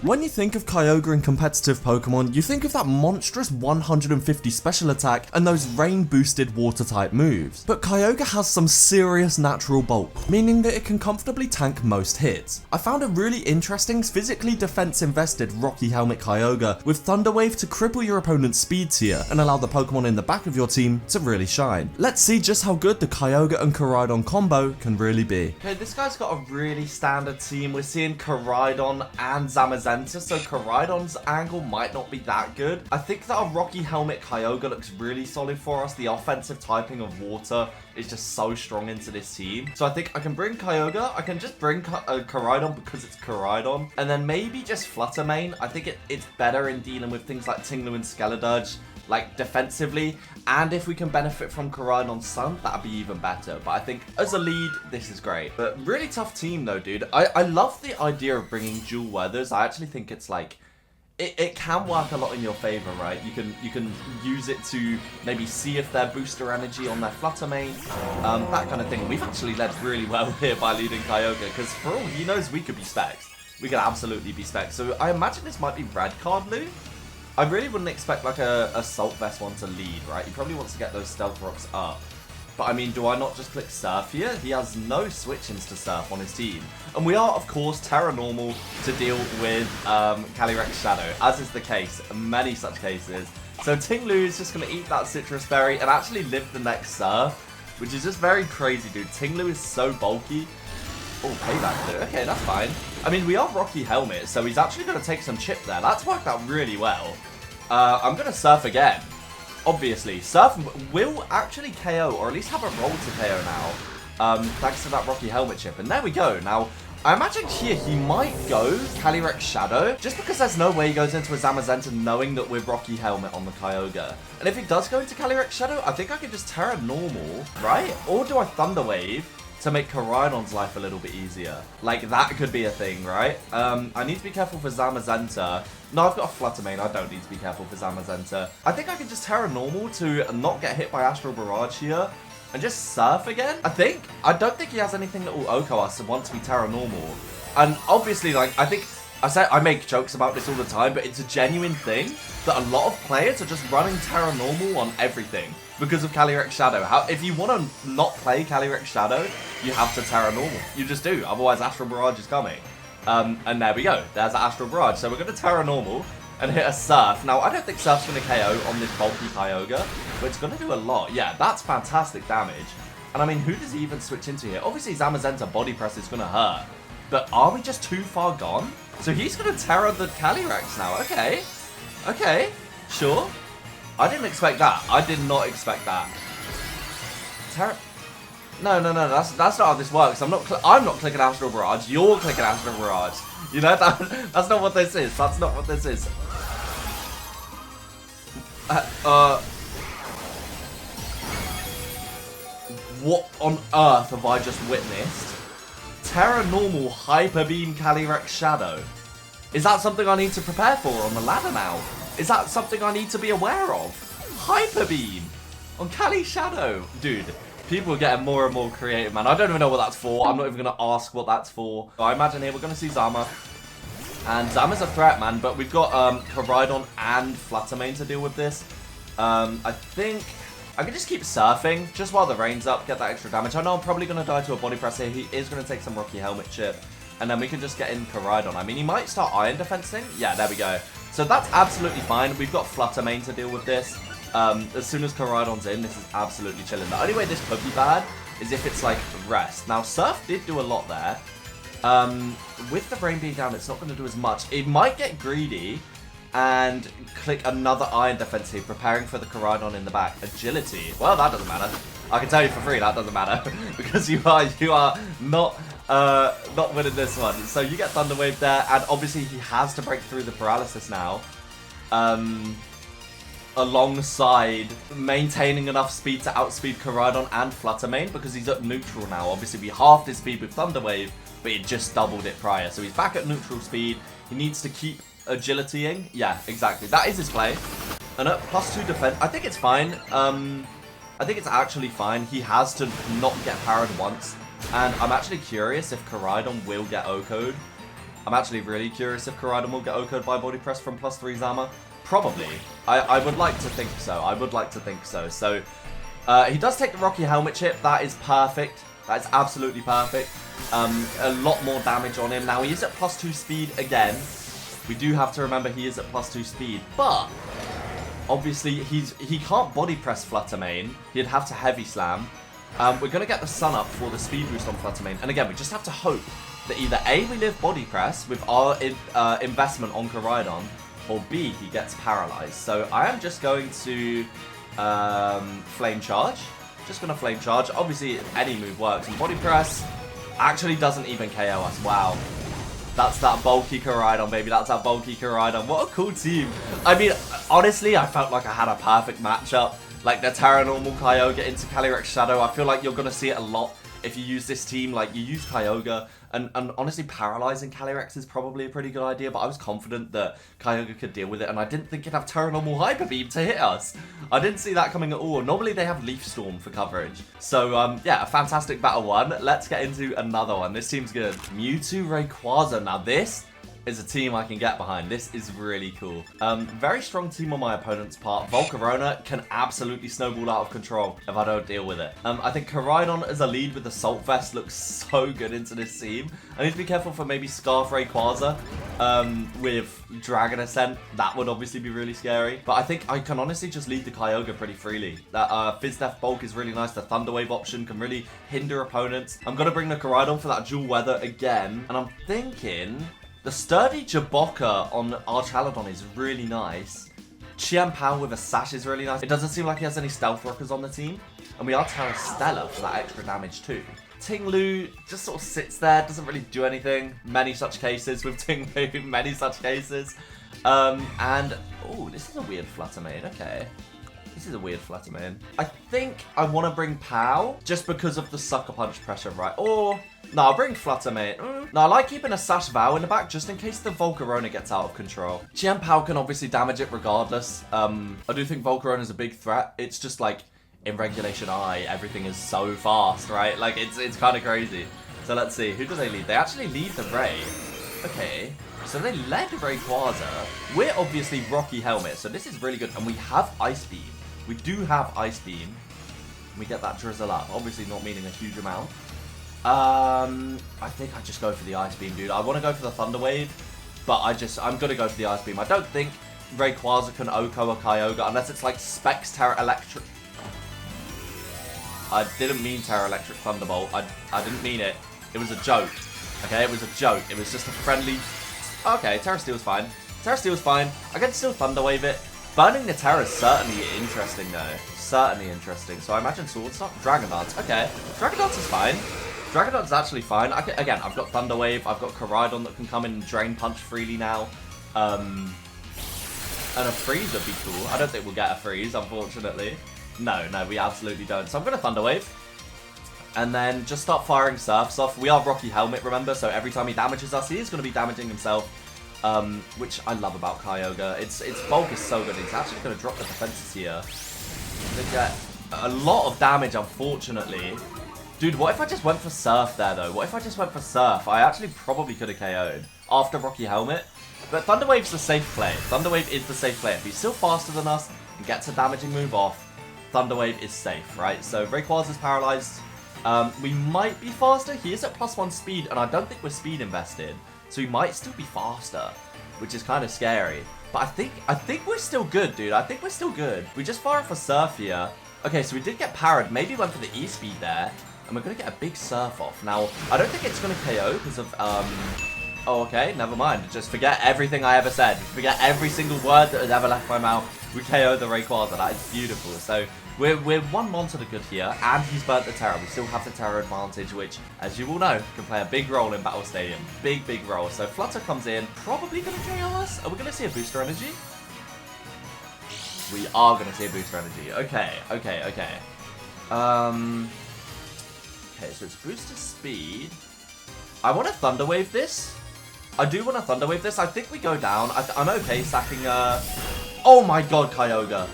When you think of Kyogre in competitive Pokemon, you think of that monstrous 150 special attack and those rain-boosted water-type moves. But Kyogre has some serious natural bulk, meaning that it can comfortably tank most hits. I found a really interesting, physically defense-invested Rocky Helmet Kyogre with Thunder Wave to cripple your opponent's speed tier and allow the Pokemon in the back of your team to really shine. Let's see just how good the Kyogre and Koraidon combo can really be. Okay, this guy's got a really standard team. We're seeing Koraidon and Zamazenta, so Koraidon's angle might not be that good. I think that a Rocky Helmet Kyogre looks really solid for us. The offensive typing of water is just so strong into this team. So I think I can bring Kyogre, I can just bring Koraidon because it's Koraidon, and then maybe just Flutter Mane. I think it's better in dealing with things like Tinglu and Skeledurge, like defensively, and if we can benefit from Koraidon's Sun, that'd be even better. But I think as a lead, this is great. But really tough team though, dude. I love the idea of bringing dual weathers. I actually think it's like, it can work a lot in your favor, right? You can use it to maybe see if they're booster energy on their Flutter Mane, that kind of thing. We've actually led really well here by leading Kyogre, because for all he knows, we could be Specs. We could absolutely be Specs. So I imagine this might be red card loot. I really wouldn't expect like a Assault Vest one to lead, right? He probably wants to get those Stealth Rocks up. But I mean, do I not just click Surf here? He has no switch-ins to Surf on his team. And we are, of course, Terra Normal to deal with Calyrex Shadow, as is the case in many such cases. So Tinglu is just going to eat that Citrus Berry and actually live the next Surf, which is just very crazy, dude. Tinglu is so bulky. Oh, payback too. Okay, that's fine. I mean, we are Rocky Helmet, so he's actually going to take some chip there. That's worked out really well. I'm going to Surf again. Obviously, Surf will actually KO, or at least have a roll to KO now, thanks to that Rocky Helmet chip. And there we go. Now, I imagine here he might go Calyrex Shadow, just because there's no way he goes into a Zamazenta knowing that we're Rocky Helmet on the Kyogre. And if he does go into Calyrex Shadow, I think I can just Terra Normal, right? Or do I Thunder Wave to make Koraidon's life a little bit easier? Like, that could be a thing, right? I need to be careful for Zamazenta. No, I've got a Flutter Mane. I don't need to be careful for Zamazenta. I think I can just Terra Normal to not get hit by Astral Barrage here and just Surf again, I think. I don't think he has anything that will OHKO us once we Terra Normal. And obviously, like, I think I make jokes about this all the time, but it's a genuine thing that a lot of players are just running Terra Normal on everything because of Calyrex Shadow. If you want to not play Calyrex Shadow, you have to Terra Normal. You just do, otherwise Astral Barrage is coming. And there we go, there's the Astral Barrage. So we're going to Terra Normal and hit a Surf. Now, I don't think Surf's going to KO on this bulky Kyogre, but it's going to do a lot. Yeah, that's fantastic damage. And I mean, who does he even switch into here? Obviously, Zamazenta Body Press is going to hurt. But are we just too far gone? So he's going to Terra the Calyrex now. Okay. Okay. Sure. I didn't expect that. I did not expect that. Terra... No. That's not how this works. I'm not clicking Astral Barrage. You're clicking Astral Barrage. You know, that's not what this is. That's not what this is. What on earth have I just witnessed? Terra Normal Hyper Beam Calyrex Shadow. Is that something I need to prepare for on the ladder now? Is that something I need to be aware of? Hyper Beam on Cali Shadow. Dude, people are getting more and more creative, man. I don't even know what that's for. I'm not even going to ask what that's for. I imagine here we're going to see Zama. And Zama's a threat, man. But we've got Koraidon and Flutter Mane to deal with this. I think I can just keep surfing just while the rain's up, get that extra damage. I know I'm probably going to die to a Body Press here. He is going to take some Rocky Helmet chip. And then we can just get in Koraidon. I mean, he might start Iron Defensing. Yeah, there we go. So that's absolutely fine. We've got Flutter Mane to deal with this. As soon as Koraidon's in, this is absolutely chilling. The only way this could be bad is if it's like Rest. Now, Surf did do a lot there. With the Rain being down, it's not going to do as much. It might get greedy and click another Iron Defense here, preparing for the Koraidon in the back. Agility. Well, that doesn't matter. I can tell you for free that doesn't matter because you are not winning this one. So you get Thunder Wave there, and obviously he has to break through the paralysis now. Alongside maintaining enough speed to outspeed Koraidon and Flutter Mane because he's at neutral now. Obviously we halved his speed with Thunder Wave, but it just doubled it prior. So he's back at neutral speed. He needs to keep agilitying. Yeah, exactly. That is his play. And at +2 defense, I think it's fine. I think it's actually fine. He has to not get parried once. And I'm actually curious if Koraidon will get OHKO'd I'm actually really curious if Koraidon will get OHKO'd by Body Press from +3 Zama. Probably. I would like to think so. I would like to think so. So, he does take the Rocky Helmet chip. That is perfect. That is absolutely perfect. A lot more damage on him. Now, he is at +2 speed again. We do have to remember he is at +2 speed. But, obviously, he can't Body Press Flutter Mane. He'd have to Heavy Slam. We're going to get the Sun Up for the speed boost on Flutter Mane. And again, we just have to hope that either A, we live Body Press with our investment on Koraidon, or B, he gets paralyzed. So I am just going to Flame Charge. Just going to Flame Charge. Obviously, any move works. And Body Press actually doesn't even KO us. Wow. That's that bulky Koraidon, baby. That's that bulky Koraidon. What a cool team. I mean, honestly, I felt like I had a perfect matchup. Like the Terra Normal Kyogre into Calyrex Shadow. I feel like you're going to see it a lot if you use this team. Like, you use Kyogre. And honestly, paralyzing Calyrex is probably a pretty good idea, but I was confident that Kyogre could deal with it, and I didn't think it'd have Terra Normal Hyper Beam to hit us. I didn't see that coming at all. Normally, they have Leaf Storm for coverage. So, yeah, a fantastic battle one. Let's get into another one. This team's good. Mewtwo, Rayquaza. Now, this is a team I can get behind. This is really cool. Very strong team on my opponent's part. Volcarona can absolutely snowball out of control if I don't deal with it. I think Koraidon as a lead with the Salt Vest looks so good into this team. I need to be careful for maybe Scarf Rayquaza with Dragon Ascent. That would obviously be really scary. But I think I can honestly just lead the Kyogre pretty freely. That Fizz Death Bulk is really nice. The Thunder Wave option can really hinder opponents. I'm going to bring the Koraidon for that dual weather again. And I'm thinking the sturdy Jaboka on Archaludon is really nice. Chien Pao with a Sash is really nice. It doesn't seem like he has any Stealth Rockers on the team. And we are Terra Stella for that extra damage too. Tinglu just sort of sits there, doesn't really do anything. Many such cases with Tinglu, many such cases. And, oh, this is a weird Flutter Mane, okay. This is a weird Flutter Mane. I think I want to bring Pao just because of the Sucker Punch pressure, right? Or, no, I'll bring Flutter Mane. No, I like keeping a Sash Vow in the back just in case the Volcarona gets out of control. Chien Pao can obviously damage it regardless. I do think Volcarona is a big threat. It's just like, in Regulation I, everything is so fast, right? Like, it's kind of crazy. So let's see. Who do they lead? They actually lead the Ray. Okay. So they led Rayquaza. We're obviously Rocky Helmet, so this is really good. And we have Ice Beam. We do have Ice Beam. We get that Drizzle up. Obviously not meaning a huge amount. I think I just go for the Ice Beam, dude. I want to go for the Thunder Wave, but I'm going to go for the Ice Beam. I don't think Rayquaza can OHKO a Kyogre unless it's like Specs Terra Electric. I didn't mean Terra Electric Thunderbolt. I didn't mean it. It was a joke. Okay, it was a joke. It was just a friendly... Okay, Terra Steel's fine. Terra Steel's fine. I can still Thunder Wave it. Burning the Terra is certainly interesting, though. Certainly interesting. So I imagine Swords Dance? Dragon Dance. Okay. Dragon Dance is fine. Dragon Dance is actually fine. Again, I've got Thunder Wave. I've got Koraidon that can come in and Drain Punch freely now. And a Freeze would be cool. I don't think we'll get a Freeze, unfortunately. No, we absolutely don't. So I'm going to Thunder Wave. And then just start firing Surfs off. We are Rocky Helmet, remember? So every time he damages us, he is going to be damaging himself. Which I love about Kyogre. Its bulk is so good. It's actually going to drop the defenses here. They get a lot of damage, unfortunately. Dude, what if I just went for Surf there, though? What if I just went for Surf? I actually probably could have KO'd after Rocky Helmet. But Thunder Wave's the safe play. Thunder Wave is the safe play. If he's still faster than us and gets a damaging move off, Thunder Wave is safe, right? So Rayquaza's paralyzed. We might be faster. He is at +1 speed, and I don't think we're speed invested. So he might still be faster, which is kind of scary. But I think we're still good, dude. I think we're still good. We just fire for Surf here. Okay, so we did get parried. Maybe went for the E-speed there. And we're going to get a big Surf off. Now, I don't think it's going to KO because of... Oh, okay. Never mind. Just forget everything I ever said. Forget every single word that has ever left my mouth. We KO the Rayquaza. That is beautiful. So... We're one mon to the good here, and he's burnt the Terra. We still have the Terra advantage, which, as you all know, can play a big role in Battle Stadium. Big, big role. So Flutter comes in, probably going to KO us. Are we going to see a Booster Energy? We are going to see a Booster Energy. Okay. Okay, so it's Booster Speed. I want to Thunder Wave this. I do want to Thunder Wave this. I think we go down. I'm okay sacking... Oh my god, Kyogre.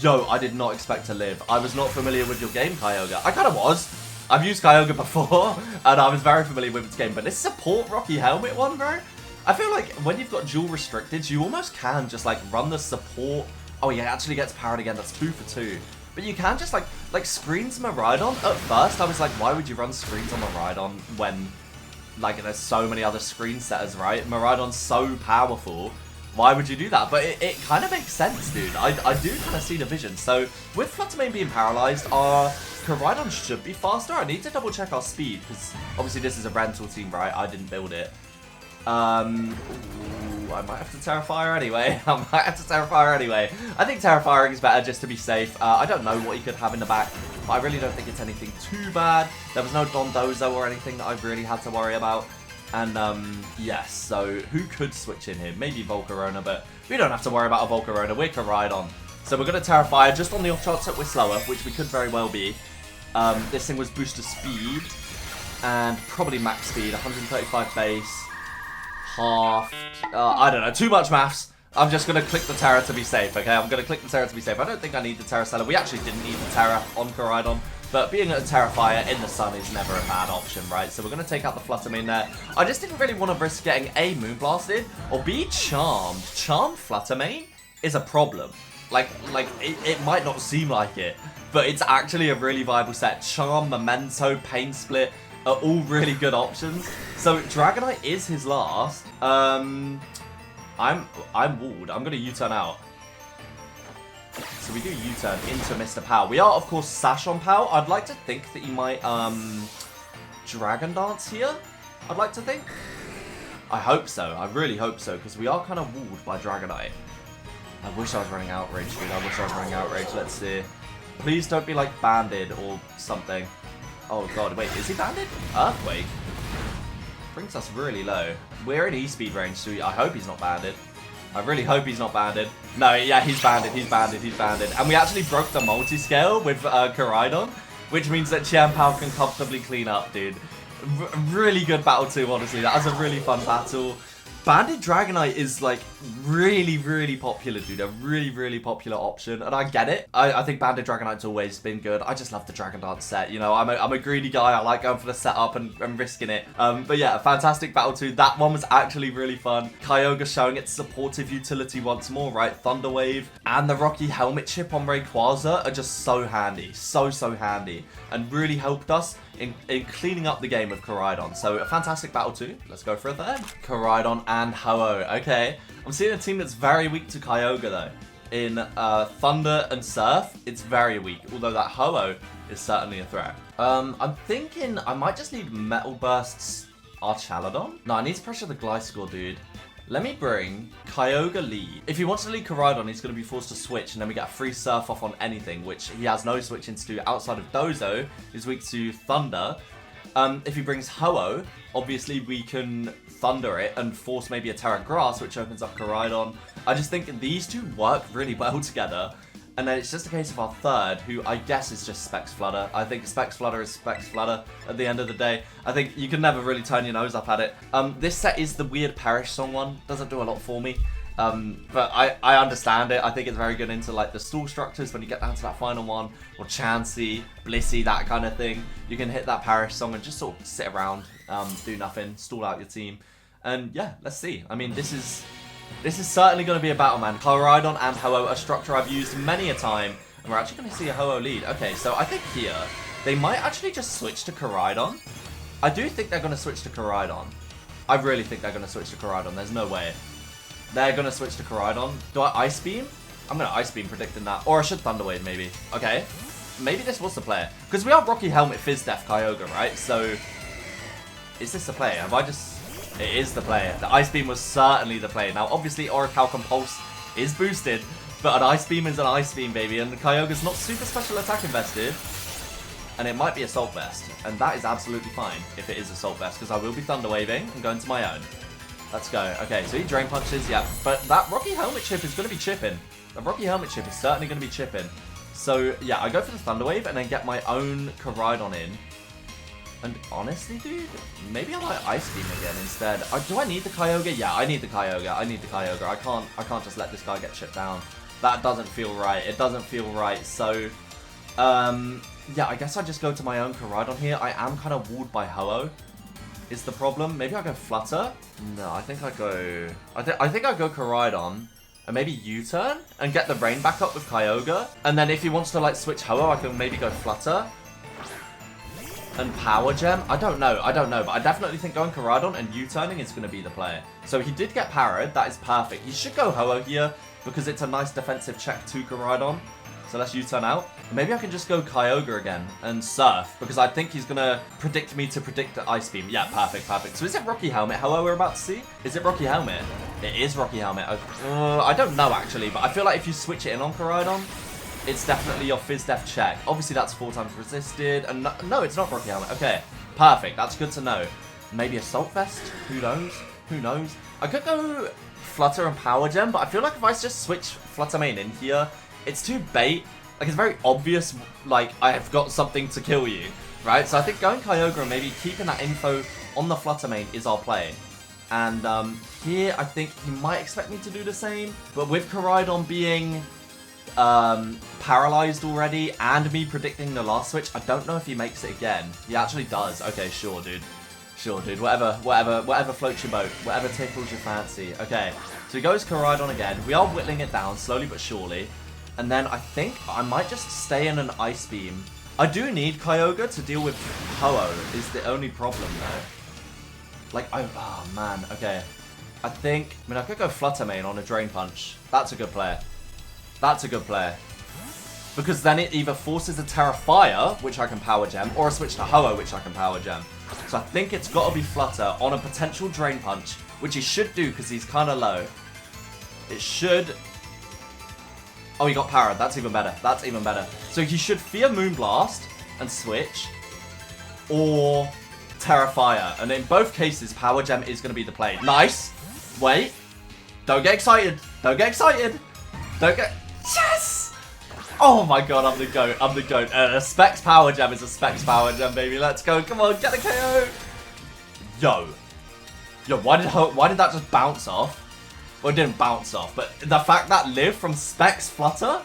Yo, I did not expect to live. I was not familiar with your game, Kyogre. I kind of was. I've used Kyogre before, and I was very familiar with its game, but this support Rocky Helmet one, bro? I feel like when you've got dual restricted, you almost can just, like, run the support. Oh, yeah, it actually gets powered again. That's 2 for 2. But you can just, like screens Miraidon. At first, I was like, why would you run screens on Miraidon when, like, there's so many other screen setters, right? Miraidon's so powerful. Why would you do that? But it kind of makes sense, dude. I do kind of see the vision. So, with Flutter Mane being paralyzed, our Koraidon should be faster. I need to double check our speed, because obviously this is a rental team, right? I didn't build it. Ooh, I might have to Terrafire anyway. I think Terrafiring is better just to be safe. I don't know what he could have in the back, but I really don't think it's anything too bad. There was no Dondozo or anything that I really had to worry about. And, yes, so who could switch in here? Maybe Volcarona, but we don't have to worry about a Volcarona. We're Koraidon. So we're going to Terrafire just on the off chance that we're slower, which we could very well be. This thing was booster speed and probably max speed, 135 base. Half, I don't know, too much maths. I'm just going to click the Terra to be safe, okay? I'm going to click the Terra to be safe. I don't think I need the Terra Seller. We actually didn't need the Terra on Koraidon, but being a Terrafire in the sun is never a bad option, right? So we're going to take out the Flutter Mane there. I just didn't really want to risk getting A, Moonblasted, or B, Charmed. Charmed Flutter Mane is a problem. Like it might not seem like it, but it's actually a really viable set. Charm, Memento, Pain Split are all really good options. So Dragonite is his last. I'm walled. I'm gonna U-turn out. So we do U-turn into Mr. Pow. We are of course Sash on Pow. I'd like to think that he might Dragon Dance here. I'd like to think. I hope so. I really hope so, because we are kind of walled by Dragonite. I wish I was running Outrage, dude. I wish I was running Outrage. Let's see. Please don't be like banded or something. Oh god, wait, is he banded? Earthquake? Brings us really low. We're in E-speed range, so I hope he's not banded. I really hope he's not banded. No, yeah, he's banded, he's banded, he's banded. And we actually broke the multi-scale with Koraidon, which means that Chien Pao can comfortably clean up, dude. Really good battle too, honestly. That was a really fun battle. Banded Dragonite is, like, really, really popular, dude. A really, really popular option. And I get it. I think Banded Dragonite's always been good. I just love the Dragon Dance set. You know, I'm a greedy guy. I like going for the setup and risking it. But yeah, a fantastic battle too. That one was actually really fun. Kyogre showing its supportive utility once more, right? Thunder Wave and the Rocky Helmet chip on Rayquaza are just so handy. So handy. And really helped us in cleaning up the game with Koraidon. So a fantastic battle too. Let's go for a third. Koraidon and Ho-Oh. Okay. I'm seeing a team that's very weak to Kyogre though. In Thunder and Surf, it's very weak. Although that Ho-Oh is certainly a threat. I'm thinking I might just need Metal Burst's Archaladon. No, I need to pressure the Gliscor, dude. Let me bring Kyogre lead. If he wants to lead Koraidon, he's going to be forced to switch, and then we get a free Surf off on anything, which he has no switching to do outside of Dozo. He's weak to Thunder. If he brings Ho-Oh, obviously we can Thunder it and force maybe a Terra Grass, which opens up Koraidon. I just think these two work really well together. And then it's just a case of our third, who I guess is just Expects Flutter. I think Expects Flutter is Expects Flutter at the end of the day. I think you can never really turn your nose up at it. This set is the weird Perish Song one. Doesn't do a lot for me. But I understand it. I think it's very good into like the stall structures when you get down to that final one. Or Chansey, Blissey, that kind of thing. You can hit that Perish Song and just sort of sit around, do nothing, stall out your team. And yeah, let's see. I mean, this is certainly going to be a battle, man. Koraidon and Ho-Oh, a structure I've used many a time. And we're actually going to see a Ho-Oh lead. Okay, so I think here, they might actually just switch to Koraidon. I do think they're going to switch to Koraidon. I really think they're going to switch to Koraidon. There's no way. They're going to switch to Koraidon. Do I Ice Beam? I'm going to Ice Beam predicting that. Or I should Thunder Wave, maybe. Okay. Maybe this was the play. Because we are Rocky Helmet Fizz Def Kyogre, right? So, is this the play? Have I just... It is the play. The Ice Beam was certainly the play. Now, obviously, Orichalcum Pulse is boosted, but an Ice Beam is an Ice Beam, baby, and the Kyogre's not super special attack invested, and it might be Assault Vest, and that is absolutely fine if it is Assault Vest, because I will be Thunder Waving and going to my own. Let's go. Okay, so he Drain Punches, yeah, but that Rocky Helmet chip is going to be chipping. The Rocky Helmet chip is certainly going to be chipping. So, yeah, I go for the Thunder Wave and then get my own Koraidon in. And honestly, dude, maybe I might Ice Beam again instead. Do I need the Kyogre? Yeah, I need the Kyogre. I need the Kyogre. I can't just let this guy get chipped down. That doesn't feel right. It doesn't feel right. So, Yeah, I guess I just go to my own Koraidon here. I am kind of walled by Ho-Oh, is the problem. Maybe I go Flutter? No, I think I go... I think I go Koraidon. And maybe U-turn? And get the rain back up with Kyogre. And then if he wants to, like, switch Ho-Oh, I can maybe go Flutter. And Power Gem? I don't know. But I definitely think going Koraidon and U-turning is going to be the play. So he did get parried. That is perfect. He should go Ho-Oh here because it's a nice defensive check to Koraidon. So let's U-turn out. Maybe I can just go Kyogre again and Surf because I think he's going to predict me to predict the Ice Beam. Yeah, perfect. So is it Rocky Helmet? Ho-Oh we're about to see? Is it Rocky Helmet? It is Rocky Helmet. I don't know actually, but I feel like if you switch it in on Koraidon, it's definitely your Fizz Def check. Obviously, that's 4 times resisted. And no, it's not Rocky Helmet. Okay, perfect. That's good to know. Maybe Assault Vest? Who knows? I could go Flutter and Power Gem, but I feel like if I just switch Flutter Mane in here, it's too bait. Like, it's very obvious, like, I have got something to kill you, right? So I think going Kyogre and maybe keeping that info on the Flutter Mane is our play. And here, I think he might expect me to do the same. But with Koraidon being... paralyzed already and me predicting the last switch, I don't know if he makes it again. He actually does. Okay, sure dude, whatever floats your boat, whatever tickles your fancy. Okay, so he goes Koraidon again. We are whittling it down slowly but surely, and then I think I might just stay in an Ice Beam. I do need Kyogre to deal with Ho-Oh is the only problem though. Like, oh man, okay, I mean I could go Flutter Mane on a Drain Punch. That's a good play. Because then it either forces a Terra Fire, which I can Power Gem, or a switch to Ho-Oh, which I can Power Gem. So I think it's got to be Flutter on a potential Drain Punch, which he should do because he's kind of low. It should... Oh, he got parried. That's even better. So he should Fear Moonblast and switch, or Terra Fire. And in both cases, Power Gem is going to be the play. Nice. Wait. Don't get excited. Yes! Oh my god, I'm the goat. A Specs Power Gem is a Specs Power Gem, baby. Let's go. Come on, get the KO. Yo, why did that just bounce off? Well, it didn't bounce off, but the fact that lived from Specs Flutter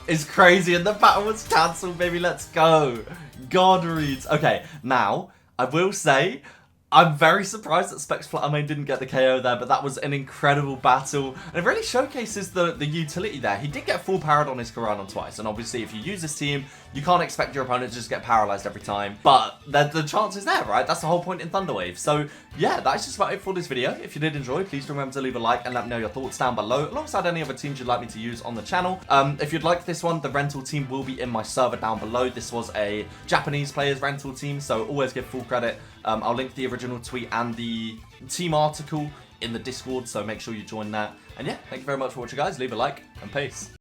is crazy, and the battle was cancelled, baby. Let's go. God reads. Okay, now, I will say... I'm very surprised that Specs Flutter Mane didn't get the KO there, but that was an incredible battle. And it really showcases the utility there. He did get full parried on his Koraidon twice, and obviously if you use this team, you can't expect your opponent to just get paralyzed every time. But the chance is there, right? That's the whole point in Thunderwave. So yeah, that's just about it for this video. If you did enjoy, please remember to leave a like and let me know your thoughts down below, alongside any other teams you'd like me to use on the channel. If you'd like this one, the rental team will be in my server down below. This was a Japanese players rental team, so always give full credit. I'll link the original tweet and the team article in the Discord, so make sure you join that. And yeah, thank you very much for watching, guys. Leave a like, and peace.